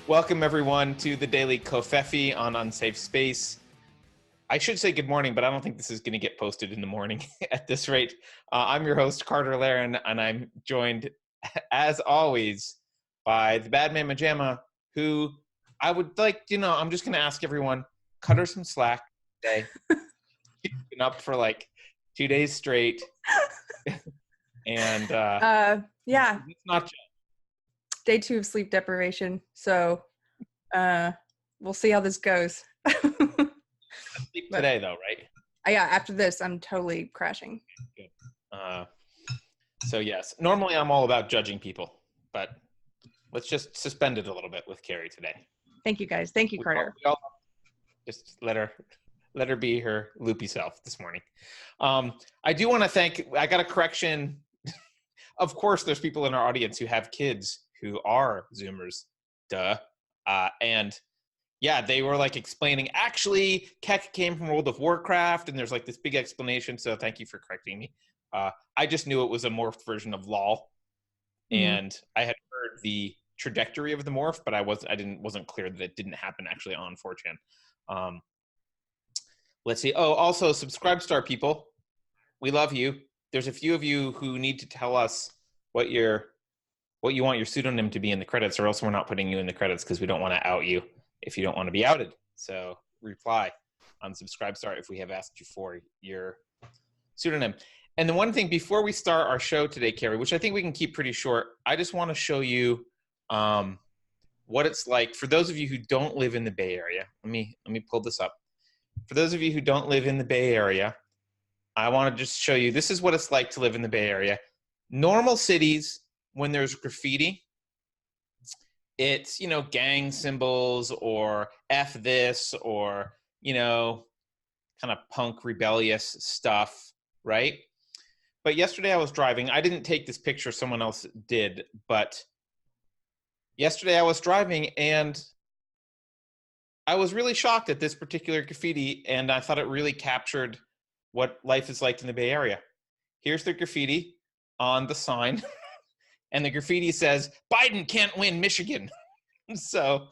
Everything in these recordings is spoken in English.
Welcome, everyone, to the Daily Kofefi on Unsafe Space. I should say good morning, but I don't think this is going to get posted in the morning at this rate. I'm your host, Carter Laren, and I'm joined, as always, by the bad man Majama, who I would like, I'm just going to ask everyone, cut her some slack today. She's been up for like 2 days straight. And yeah, it's not just day 2 of sleep deprivation. So we'll see how this goes. sleep today, though, right? Yeah, after this, I'm totally crashing. Good. So yes, normally I'm all about judging people, but let's just suspend it a little bit with Keri today. Thank you, guys. Thank you, Carter. We all just let her be her loopy self this morning. I do want to I got a correction. Of course, there's people in our audience who have kids who are Zoomers, and yeah, they were like explaining, actually, Keck came from World of Warcraft, and there's like this big explanation, so thank you for correcting me. I just knew it was a morphed version of LOL, and I had heard the trajectory of the morph, but I wasn't clear that it didn't happen actually on 4chan. Let's see. Oh, also, Subscribestar people, we love you. There's a few of you who need to tell us what you want your pseudonym to be in the credits, or else we're not putting you in the credits because we don't want to out you if you don't want to be outed. So reply on Subscribestar if we have asked you for your pseudonym. And the one thing before we start our show today, Keri, which I think we can keep pretty short, I just want to show you what it's like for those of you who don't live in the Bay Area. Let me pull this up. For those of you who don't live in the Bay Area, I want to just show you, this is what it's like to live in the Bay Area. Normal cities, when there's graffiti, it's, gang symbols or F this or, kind of punk rebellious stuff, right? But yesterday I was driving. I didn't take this picture, someone else did, but yesterday I was driving and I was really shocked at this particular graffiti, and I thought it really captured what life is like in the Bay Area. Here's the graffiti on the sign, and the graffiti says, "Biden can't win Michigan." So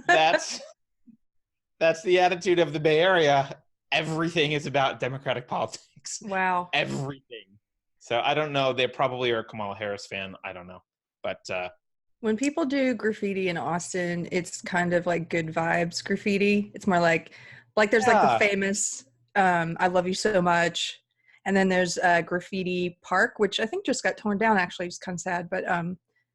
that's the attitude of the Bay Area. Everything is about Democratic politics. Wow. Everything. So I don't know. They probably are a Kamala Harris fan. I don't know. But when people do graffiti in Austin, it's kind of like good vibes graffiti. It's more like there's like the famous "I love you so much," and then there's Graffiti Park, which I think just got torn down. Actually, it's kind of sad, but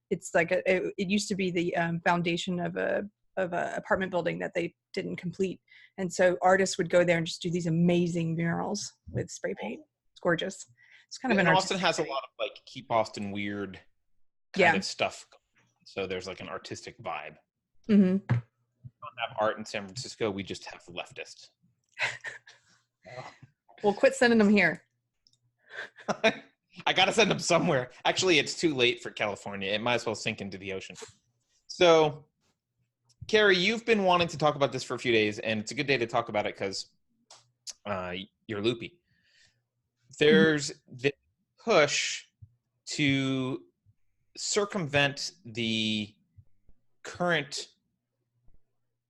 it's like it used to be the foundation of a apartment building that they didn't complete, and so artists would go there and just do these amazing murals with spray paint. It's gorgeous. It's kind of an Austin has a lot of like keep Austin weird kind of stuff. So there's like an artistic vibe. Mm-hmm. We don't have art in San Francisco. We just have leftist. Well, quit sending them here. I got to send them somewhere. Actually, it's too late for California. It might as well sink into the ocean. So, Keri, you've been wanting to talk about this for a few days, and it's a good day to talk about it because you're loopy. There's this push to circumvent the current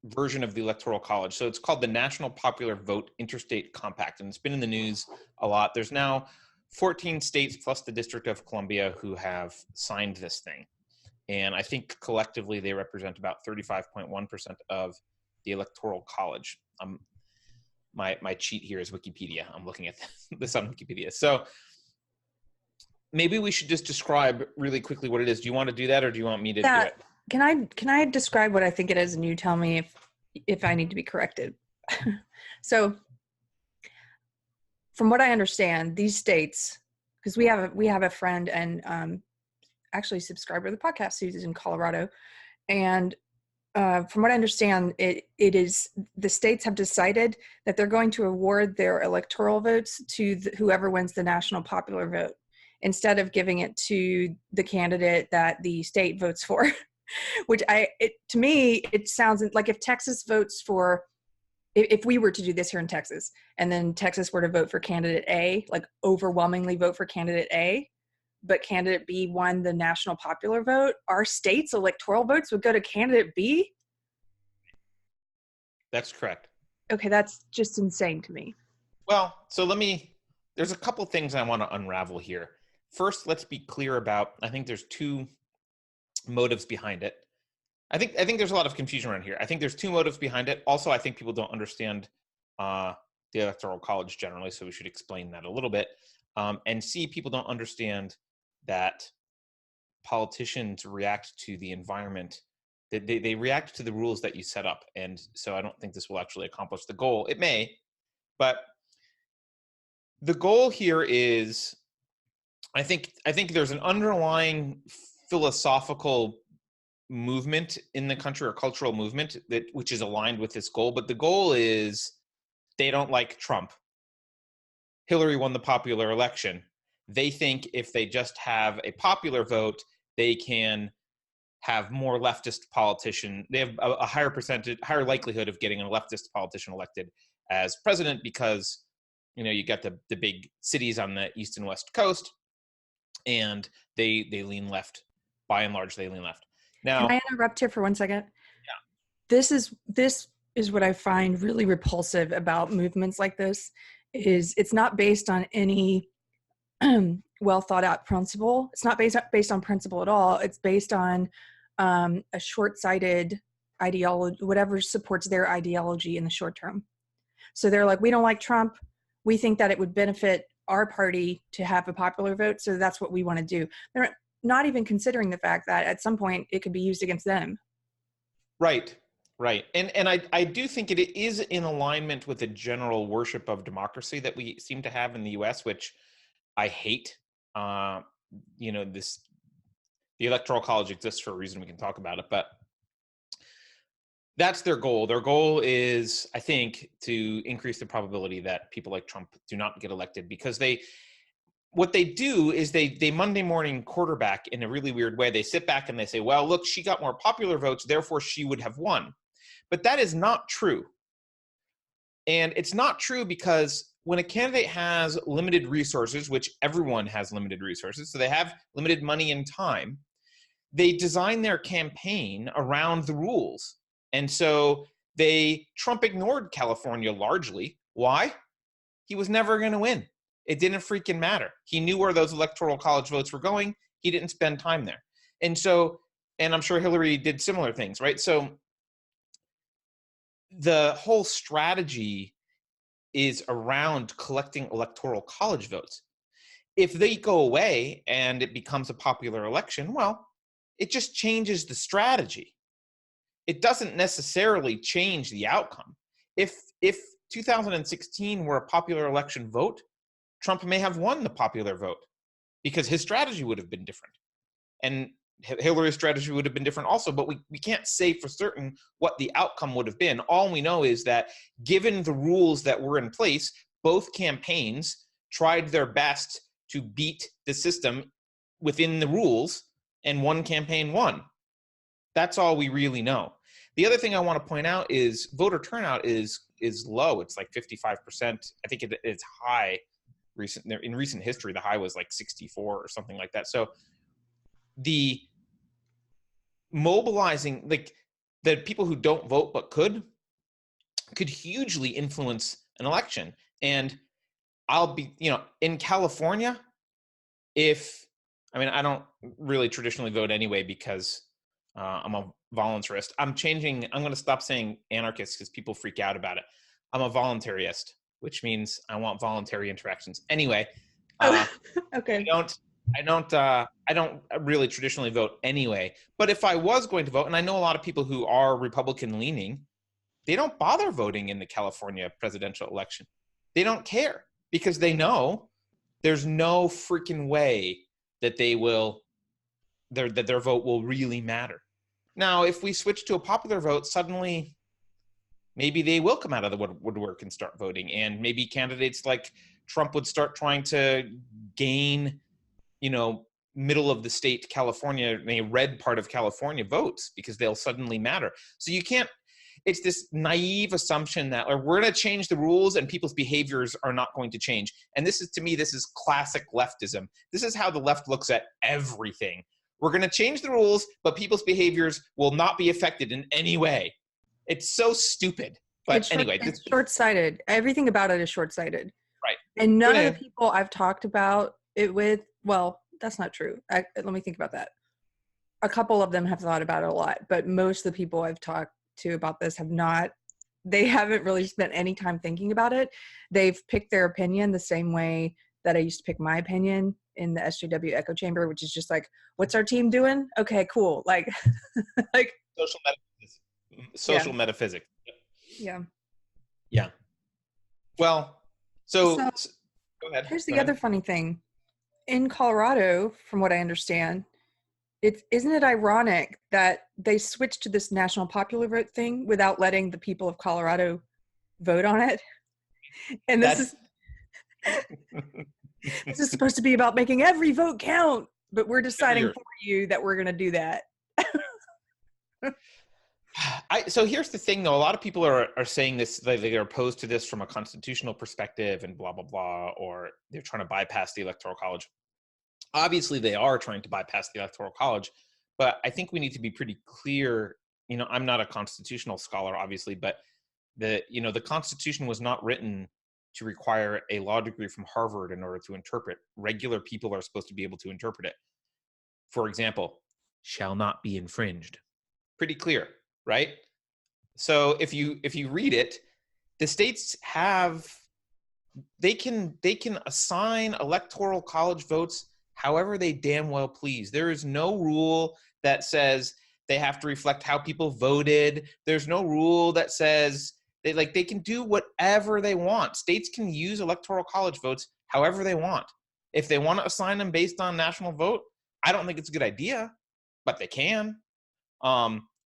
version of the Electoral College. So it's called the National Popular Vote Interstate Compact, and it's been in the news a lot. There's now 14 states plus the District of Columbia who have signed this thing. And I think collectively they represent about 35.1% of the Electoral College. My cheat here is Wikipedia. I'm looking at this on Wikipedia. So maybe we should just describe really quickly what it is. Do you want to do that, or do you want me to do it? Can I describe what I think it is, and you tell me if I need to be corrected? So, from what I understand, these states, because we have a friend and actually subscriber to the podcast who's in Colorado, and from what I understand, it is the states have decided that they're going to award their electoral votes to whoever wins the national popular vote, instead of giving it to the candidate that the state votes for. Which to me, it sounds like if Texas votes for, if we were to do this here in Texas, and then Texas were to vote for candidate A, like overwhelmingly vote for candidate A, but candidate B won the national popular vote, our state's electoral votes would go to candidate B. That's correct. Okay, that's just insane to me. Well, so there's a couple things I want to unravel here. First, let's be clear about, I think there's two motives behind it. I think there's a lot of confusion around here. I think there's two motives behind it. Also, I think people don't understand the Electoral College generally, so we should explain that a little bit. And C, people don't understand that politicians react to the environment. They react to the rules that you set up. And so I don't think this will actually accomplish the goal. It may, but the goal here is, I think there's an underlying philosophical movement in the country, or cultural movement, which is aligned with this goal. But the goal is, they don't like Trump. Hillary won the popular election. They think if they just have a popular vote, they can have more leftist politician. They have a higher likelihood of getting a leftist politician elected as president, because you got the big cities on the east and west coast, and they lean left. By and large, they lean left. Now, can I interrupt here for 1 second? Yeah. This is what I find really repulsive about movements like this. Is it's not based on any well thought out principle. It's not based on principle at all. It's based on a short-sighted ideology, whatever supports their ideology in the short term. So they're like, we don't like Trump. We think that it would benefit our party to have a popular vote, so that's what we want to do. They're not even considering the fact that at some point it could be used against them. Right. And I do think it is in alignment with the general worship of democracy that we seem to have in the US, which I hate. The Electoral College exists for a reason. We can talk about it, but that's their goal. Their goal is, I think, to increase the probability that people like Trump do not get elected, because what they do is they Monday morning quarterback in a really weird way. They sit back and they say, well, look, she got more popular votes, therefore she would have won. But that is not true. And it's not true because when a candidate has limited resources, which everyone has limited resources, so they have limited money and time, they design their campaign around the rules. And so Trump ignored California largely. Why? He was never going to win. It didn't freaking matter. He knew where those Electoral College votes were going. He didn't spend time there. And I'm sure Hillary did similar things, right? So the whole strategy is around collecting Electoral College votes. If they go away and it becomes a popular election, well, it just changes the strategy. It doesn't necessarily change the outcome. If 2016 were a popular election vote, Trump may have won the popular vote because his strategy would have been different. And Hillary's strategy would have been different also, but we can't say for certain what the outcome would have been. All we know is that given the rules that were in place, both campaigns tried their best to beat the system within the rules, and one campaign won. That's all we really know. The other thing I want to point out is voter turnout is low. It's like 55%. I think it's high. In recent history, the high was like 64 or something like that. So the mobilizing, like the people who don't vote but could hugely influence an election. And I'll be, in California, I don't really traditionally vote anyway because I'm a voluntarist. I'm going to stop saying anarchist because people freak out about it. I'm a voluntarist, which means I want voluntary interactions. Anyway, okay. I don't really traditionally vote anyway. But if I was going to vote, and I know a lot of people who are Republican leaning, they don't bother voting in the California presidential election. They don't care because they know there's no freaking way that their vote will really matter. Now, if we switch to a popular vote, suddenly maybe they will come out of the woodwork and start voting. And maybe candidates like Trump would start trying to gain, middle of the state California, the red part of California votes, because they'll suddenly matter. So it's this naive assumption that we're going to change the rules and people's behaviors are not going to change. And this is classic leftism. This is how the left looks at everything. We're going to change the rules, but people's behaviors will not be affected in any way. It's so stupid. But anyway, It's short-sighted. Everything about it is short-sighted. right. And none of the Gonna, people I've talked about it with, well, that's not true. Let me think about that. A couple of them have thought about it a lot, but most of the people I've talked to about this have not. They haven't really spent any time thinking about it. They've picked their opinion the same way that I used to pick my opinion in the SJW echo chamber, which is just like, what's our team doing? Okay, cool. Like, like social metaphysics. yeah, Social metaphysics. yeah. Yeah. Well, So go ahead. here's Go the ahead. other funny thing. In Colorado, from what I understand, isn't it ironic that they switched to this national popular vote thing without letting the people of Colorado vote on it? And That's this is supposed to be about making every vote count, but we're every deciding year. for you that we're going to do that. So here's the thing, though. A lot of people are saying this, they're opposed to this from a constitutional perspective and blah, blah, blah, or they're trying to bypass the Electoral College. Obviously, they are trying to bypass the Electoral College, but I think we need to be pretty clear. I'm not a constitutional scholar, obviously, but the Constitution was not written to require a law degree from Harvard in order to interpret. Regular people are supposed to be able to interpret it. For example, shall not be infringed. Pretty clear, right? So if you read it, the states they can assign electoral college votes however they damn well please. There is no rule that says they have to reflect how people voted. There's no rule that says they can do whatever they want. States can use electoral college votes however they want. If they want to assign them based on national vote, I don't think it's a good idea, but they can.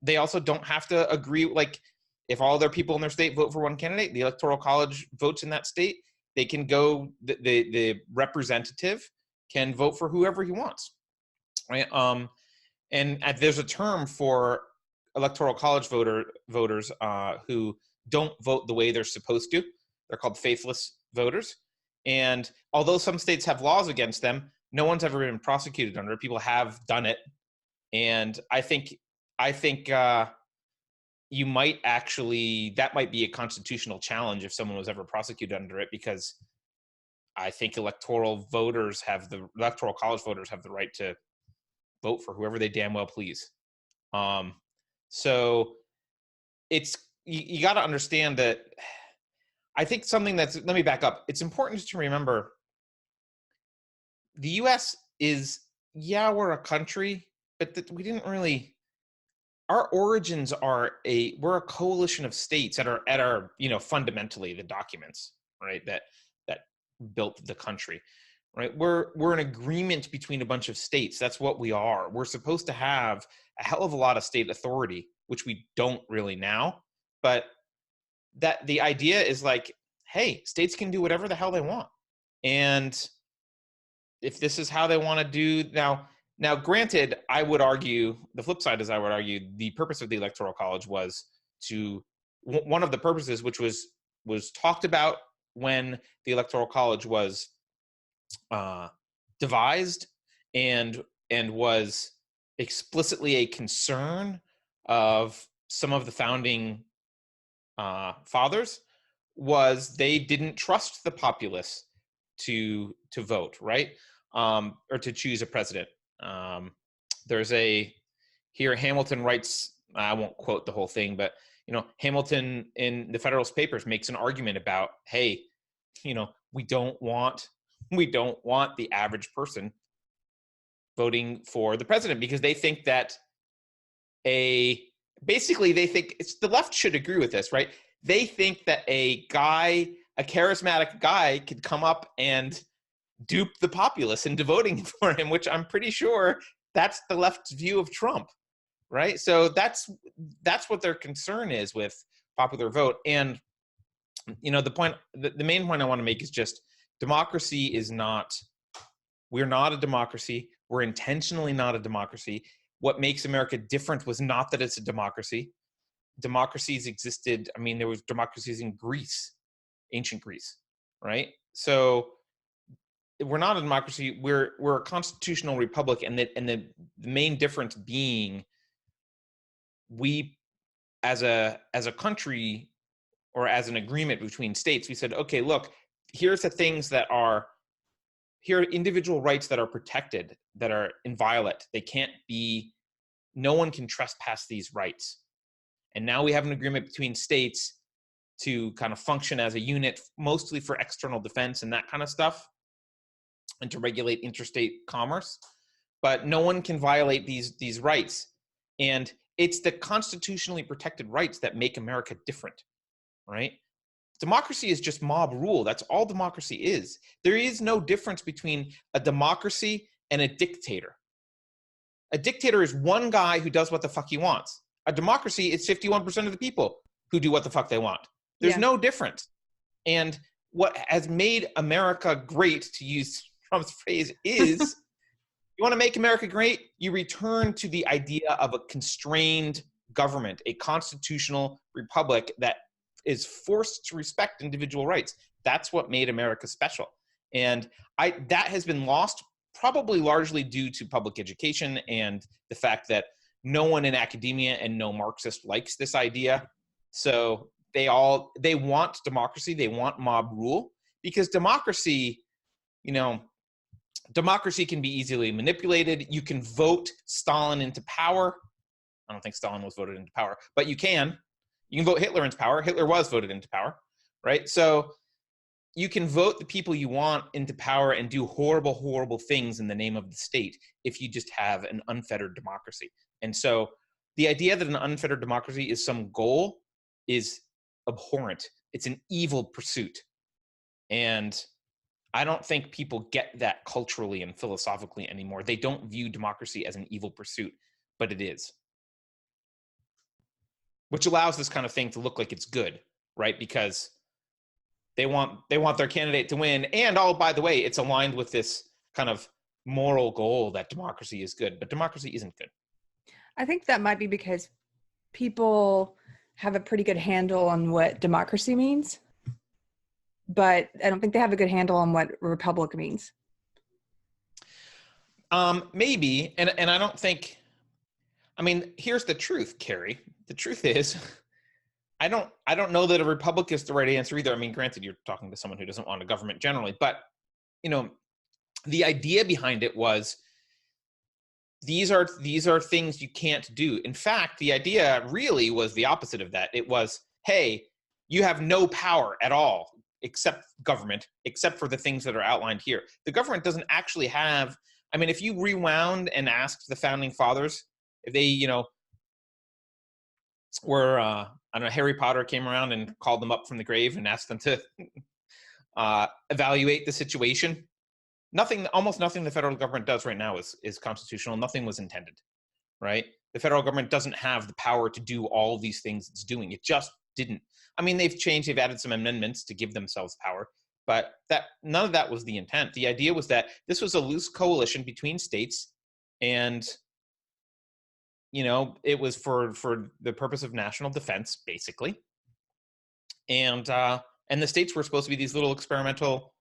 They also don't have to agree. Like, if all their people in their state vote for one candidate, the electoral college votes in that state, they can go, the representative can vote for whoever he wants, right? And there's a term for electoral college voters who don't vote the way they're supposed to. They're called faithless voters. And although some states have laws against them, no one's ever been prosecuted under it. People have done it. And I think you might actually, that might be a constitutional challenge if someone was ever prosecuted under it, because I think electoral college voters have the right to vote for whoever they damn well please. So it's, you got to understand that. I think let me back up. It's important to remember the US is, we're a country, but we didn't really, our origins are we're a coalition of states at our fundamentally the documents, right, that built the country, right? We're an agreement between a bunch of states. That's what we are. We're supposed to have a hell of a lot of state authority, which we don't really now. But that the idea is like, hey, states can do whatever the hell they want. And if this is how they want to do now, granted, I would argue the flip side is, I would argue the purpose of the Electoral College was one of the purposes, which was talked about when the Electoral College was devised and was explicitly a concern of some of the founding fathers, was they didn't trust the populace to vote, right? Or to choose a president. There's here Hamilton writes, I won't quote the whole thing, but Hamilton in the Federalist Papers makes an argument about, hey, we don't want the average person voting for the president, because they think that basically they think, the left should agree with this, right? They think that a charismatic guy could come up and dupe the populace into voting for him, which I'm pretty sure that's the left's view of Trump, right? So that's what their concern is with popular vote. And the main point I want to make is just, democracy is not, we're not a democracy. We're intentionally not a democracy. What makes America different was not that it's a democracy. Democracies existed. I mean, there was democracies in Greece, ancient Greece, right? So we're not a democracy. We're a constitutional republic, and the main difference being, we as a country, or as an agreement between states, we said, okay, look, here are individual rights that are protected, that are inviolate. No one can trespass these rights. And now we have an agreement between states to kind of function as a unit, mostly for external defense and that kind of stuff, and to regulate interstate commerce. But no one can violate these rights. And it's the constitutionally protected rights that make America different, right? Democracy is just mob rule. That's all democracy is. There is no difference between a democracy and a dictator. A dictator is one guy who does what the fuck he wants. A democracy is 51% of the people who do what the fuck they want. There's no difference. And what has made America great, to use Trump's phrase, is you want to make America great, you return to the idea of a constrained government, a constitutional republic that is forced to respect individual rights. That's what made America special. And that has been lost, probably largely due to public education and the fact that no one in academia and no Marxist likes this idea. So they want democracy, they want mob rule, because democracy can be easily manipulated. You can vote Stalin into power. I don't think Stalin was voted into power, but you can vote Hitler into power. Hitler was voted into power, right? So you can vote the people you want into power and do horrible, horrible things in the name of the state if you just have an unfettered democracy. And so the idea that an unfettered democracy is some goal is abhorrent. It's an evil pursuit. And I don't think people get that culturally and philosophically anymore. They don't view democracy as an evil pursuit, but it is. Which allows this kind of thing to look like it's good, right? Because they want their candidate to win. And by the way, it's aligned with this kind of moral goal that democracy is good, but democracy isn't good. I think that might be because people have a pretty good handle on what democracy means, but I don't think they have a good handle on what republic means. Maybe, and I don't think. I mean, here's the truth, Keri. The truth is, I don't know that a republic is the right answer either. I mean, granted, you're talking to someone who doesn't want a government generally, but the idea behind it was these are things you can't do. In fact, the idea really was the opposite of that. It was, hey, you have no power at all except government, except for the things that are outlined here. The government doesn't actually have. I mean, if you rewound and asked the founding fathers if they, were I don't know, Harry Potter came around and called them up from the grave and asked them to evaluate the situation. Almost nothing the federal government does right now is constitutional. Nothing was intended, right? The federal government doesn't have the power to do all these things it's doing. It just didn't. I mean, they've added some amendments to give themselves power, but none of that was the intent. The idea was that this was a loose coalition between states, and it was for the purpose of national defense, basically. And the states were supposed to be these little experimental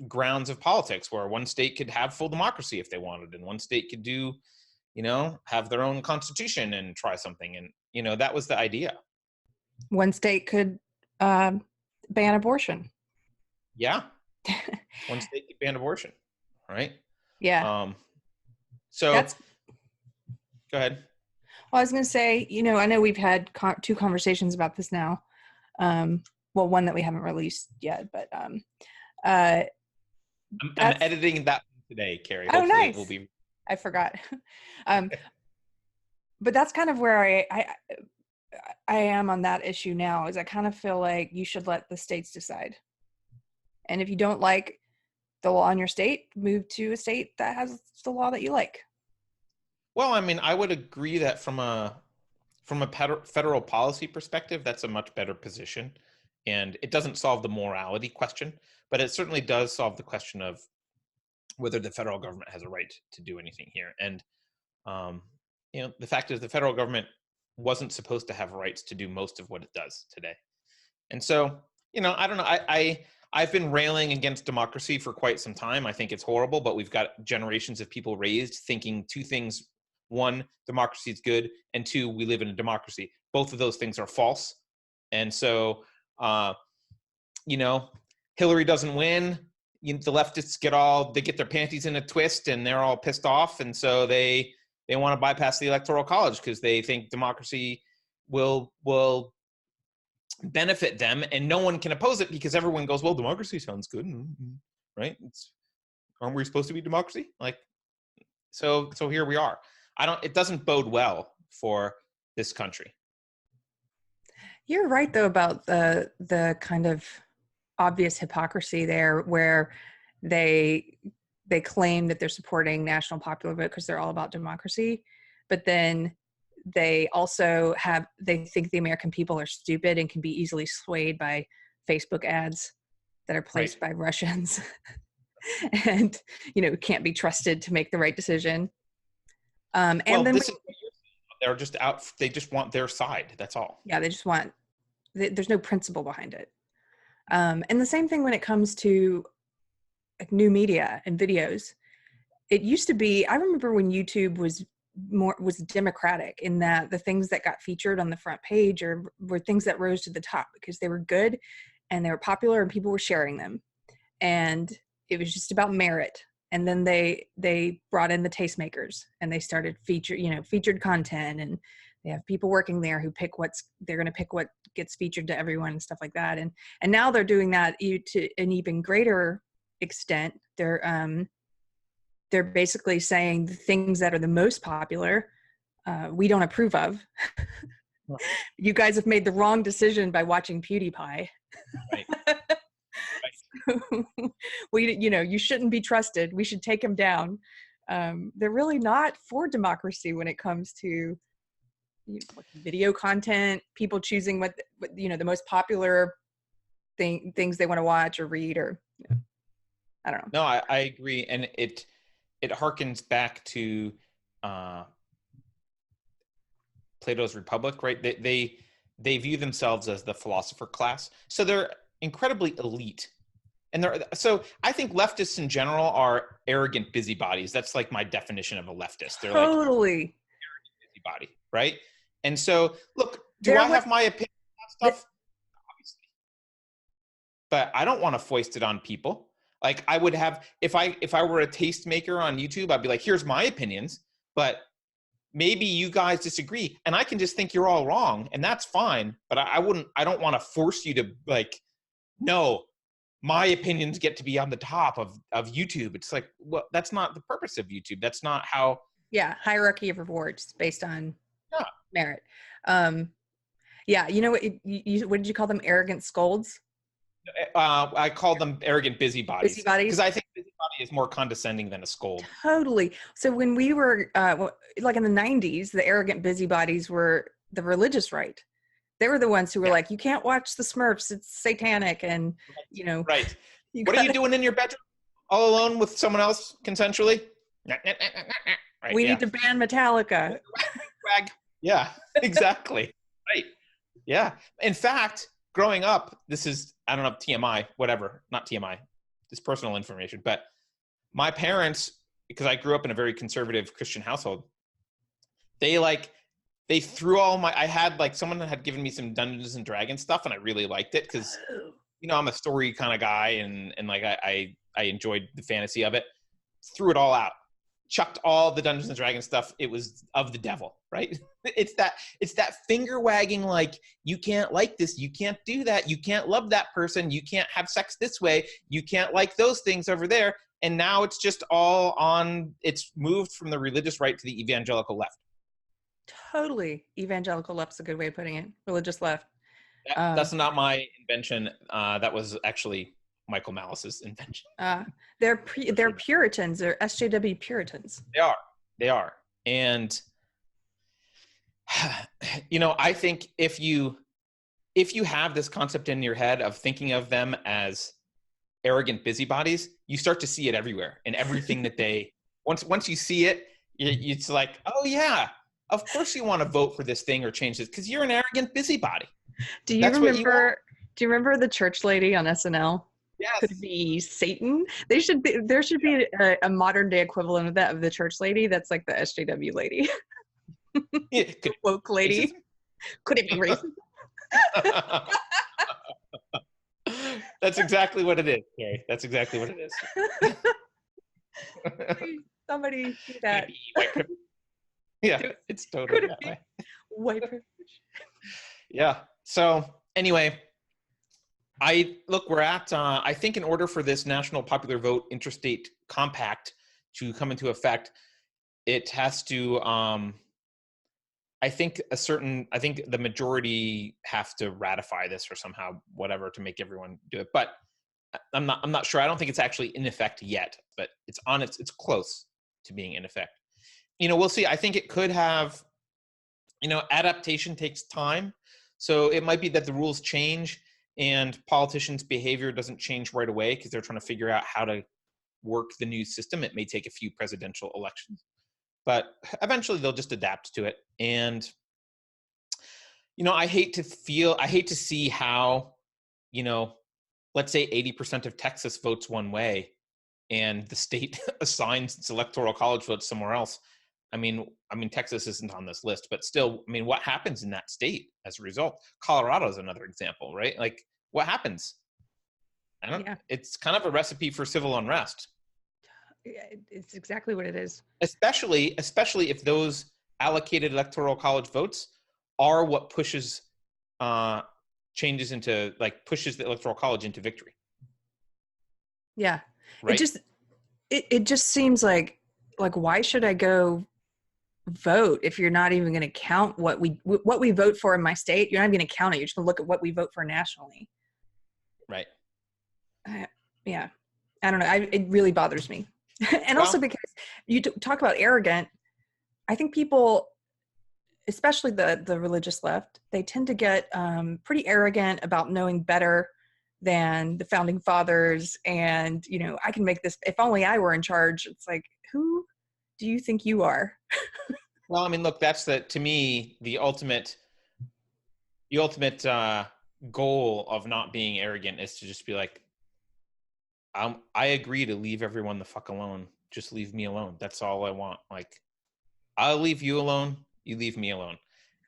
grounds of politics where one state could have full democracy if they wanted, and one state could do, have their own constitution and try something. And, that was the idea. One state could ban abortion. Yeah. One state could ban abortion, right? Yeah. Go ahead. Well, I was going to say, I know we've had two conversations about this now. Well, one that we haven't released yet, but I'm editing that today, Keri. Oh, nice. I forgot. But that's kind of where I am on that issue now, is I kind of feel like you should let the states decide. And if you don't like the law in your state, move to a state that has the law that you like. Well, I mean, I would agree that from a federal policy perspective, that's a much better position. And it doesn't solve the morality question, but it certainly does solve the question of whether the federal government has a right to do anything here. And, the fact is the federal government wasn't supposed to have rights to do most of what it does today. And so, I don't know. I've been railing against democracy for quite some time. I think it's horrible, but we've got generations of people raised thinking two things. One, democracy is good, and two, we live in a democracy. Both of those things are false. And so You know, Hillary doesn't win. The leftists get their panties in a twist, and they're all pissed off, and so they want to bypass the Electoral College because they think democracy will benefit them, and no one can oppose it because everyone goes, well, democracy sounds good, right? Aren't we supposed to be democracy? Like, so here we are. It doesn't bode well for this country. You're right though about the kind of obvious hypocrisy there, where they claim that they're supporting national popular vote because they're all about democracy, but then they also think the American people are stupid and can be easily swayed by Facebook ads that are placed by Russians and, can't be trusted to make the right decision. And well, then they're just out. They just want their side. That's all. Yeah. They just want, there's no principle behind it. And the same thing when it comes to like new media and videos. It used to be, I remember when YouTube was democratic in that the things that got featured on the front page were things that rose to the top because they were good and they were popular and people were sharing them. And it was just about merit. And then they brought in the tastemakers and they started featured content, and they have people working there who they're going to pick what gets featured to everyone and stuff like that. And now they're doing that to an even greater extent. They're basically saying the things that are the most popular, we don't approve of. You guys have made the wrong decision by watching PewDiePie. Right. You shouldn't be trusted. We should take him down. They're really not for democracy when it comes to video content, people choosing what the most popular things they want to watch or read, or I don't know. No, I agree. And it harkens back to Plato's Republic, right? They view themselves as the philosopher class. So they're incredibly elite. And so I think leftists in general are arrogant busybodies. That's like my definition of a leftist. They're totally like arrogant busybody, right? And so, look, I have my opinion on stuff? Obviously. But I don't want to foist it on people. Like I would have, if I were a tastemaker on YouTube, I'd be like, here's my opinions, but maybe you guys disagree. And I can just think you're all wrong, and that's fine. But I don't want to force you to no, my opinions get to be on the top of YouTube. It's like, well, that's not the purpose of YouTube. That's not how. Yeah. Hierarchy of rewards based on merit. Yeah. What did you call them? Arrogant scolds? I call them arrogant busybodies. Because I think busybody is more condescending than a scold. Totally. So when we were like in the 90s, the arrogant busybodies were the religious right. They were the ones who were like, you can't watch the Smurfs. It's satanic. And, Right. What are you doing in your bedroom all alone with someone else consensually? Right, we need to ban Metallica. Yeah, exactly. Right. Yeah. In fact, growing up, this is, I don't know, TMI, whatever, not TMI, this personal information, but my parents, because I grew up in a very conservative Christian household, they threw I had someone had given me some Dungeons and Dragons stuff, and I really liked it because, I'm a story kind of guy, and I enjoyed the fantasy of it. Threw it all out, chucked all the Dungeons and Dragons stuff. It was of the devil, right? It's that finger wagging, like, you can't like this, you can't do that, you can't love that person, you can't have sex this way, you can't like those things over there. And now it's just it's moved from the religious right to the evangelical left. Totally. Evangelical left's a good way of putting it. Religious left. That's not my invention. That was actually Michael Malice's invention. They're Puritans. They're SJW Puritans. They are. And, I think if you have this concept in your head of thinking of them as arrogant busybodies, you start to see it everywhere, and everything that they, once you see it, it's like, oh yeah, of course you want to vote for this thing or change this because you're an arrogant busybody. Do you remember the church lady on SNL? Yes. Could be Satan. There should be a modern day equivalent of that, of the church lady. That's like the SJW lady. Woke lady. Could it be racist? That's exactly what it is, Keri. That's exactly what it is. Somebody do that. White privilege. Yeah, it's totally Could it that be way. white privilege? Yeah. So anyway, we're at, I think in order for this national popular vote interstate compact to come into effect, it has to, I think the majority have to ratify this or somehow whatever to make everyone do it. But I'm not sure. I don't think it's actually in effect yet, but it's close to being in effect. We'll see. I think it could have, adaptation takes time. So it might be that the rules change and politicians' behavior doesn't change right away because they're trying to figure out how to work the new system. It may take a few presidential elections, but eventually they'll just adapt to it. And, I hate to see how, let's say 80% of Texas votes one way and the state assigns its electoral college votes somewhere else. I mean, Texas isn't on this list, but still, what happens in that state as a result? Colorado is another example, right? Like, what happens? It's kind of a recipe for civil unrest. It's exactly what it is. Especially if those allocated electoral college votes are what pushes pushes the electoral college into victory. Yeah. Right? It just seems like why should I go vote if you're not even going to count what we vote for in my state? You're not even going to count it. You're just going to look at what we vote for nationally. Right. Yeah. I don't know. It really bothers me. And also because you talk about arrogant, I think people, especially the religious left, they tend to get pretty arrogant about knowing better than the founding fathers. And, I can make this, if only I were in charge. It's like, who do you think you are? Well, look, that's to me, the ultimate goal of not being arrogant is to just be like, I agree to leave everyone the fuck alone. Just leave me alone. That's all I want. Like, I'll leave you alone. You leave me alone.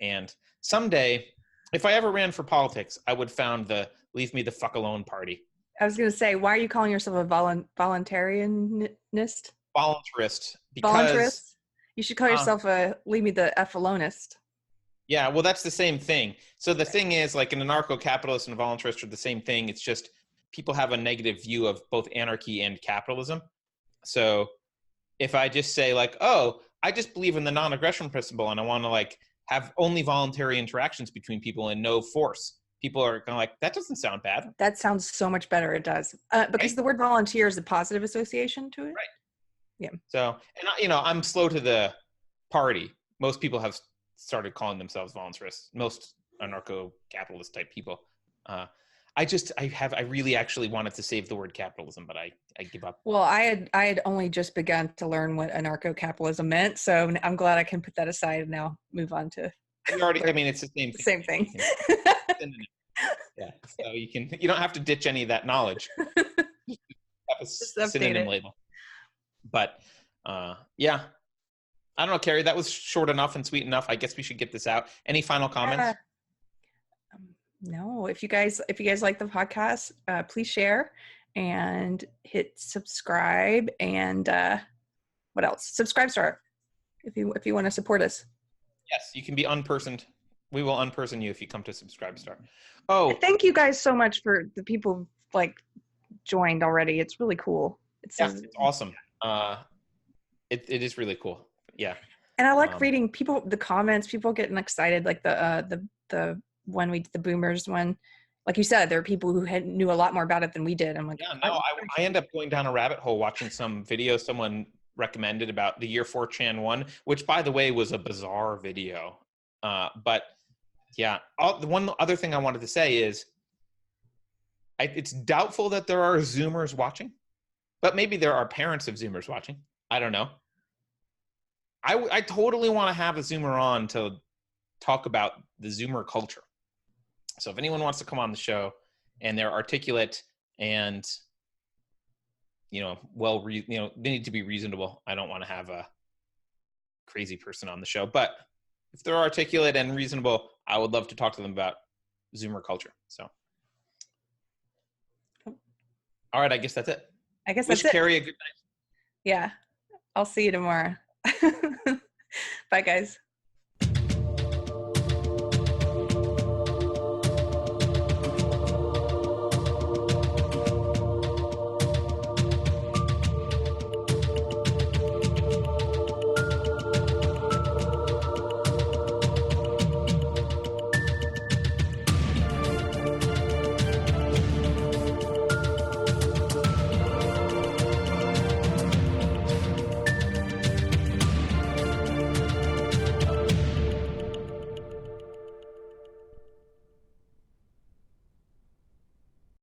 And someday, if I ever ran for politics, I would found the leave me the fuck alone party. I was going to say, why are you calling yourself a voluntarianist? Voluntarist. Voluntarist? You should call yourself a leave me the F alonist. Yeah, well, that's the same thing. So the thing is, like, an anarcho-capitalist and a voluntarist are the same thing. It's just people have a negative view of both anarchy and capitalism. So if I just say, like, oh, I just believe in the non-aggression principle and I want to, like, have only voluntary interactions between people and no force, people are kind of like, that doesn't sound bad. That sounds so much better. It does. Because the word volunteer is a positive association to it. Right. Yeah. So, and I'm slow to the party. Most people have started calling themselves voluntarists. Most anarcho-capitalist type people. I really actually wanted to save the word capitalism, but I give up. Well, I had only just begun to learn what anarcho-capitalism meant, so I'm glad I can put that aside and now move on to. It's the same thing. Same thing. Yeah. So you don't have to ditch any of that knowledge. Have a synonym label. But yeah. I don't know, Keri, that was short enough and sweet enough. I guess we should get this out. Any final comments? No. If you guys like the podcast, please share and hit subscribe and what else? Subscribe star if you want to support us. Yes, you can be unpersoned. We will unperson you if you come to Subscribe Star. Oh, thank you guys so much for the people joined already. It's really cool. It's awesome. It is really cool. Yeah. And I like reading the comments, people getting excited, like the boomers one. Like you said, there are people who knew a lot more about it than we did. I'm like, yeah, no, I end up going down a rabbit hole watching some video someone recommended about the year 4chan 1, which by the way was a bizarre video. But yeah, the one other thing I wanted to say is it's doubtful that there are Zoomers watching, but maybe there are parents of Zoomers watching. I don't know. I totally want to have a Zoomer on to talk about the Zoomer culture. So if anyone wants to come on the show and they're articulate and, they need to be reasonable. I don't want to have a crazy person on the show, but if they're articulate and reasonable, I would love to talk to them about Zoomer culture. So. All right, I guess that's it. I guess Wish that's it. Keri a good night. Yeah. I'll see you tomorrow. Bye, guys.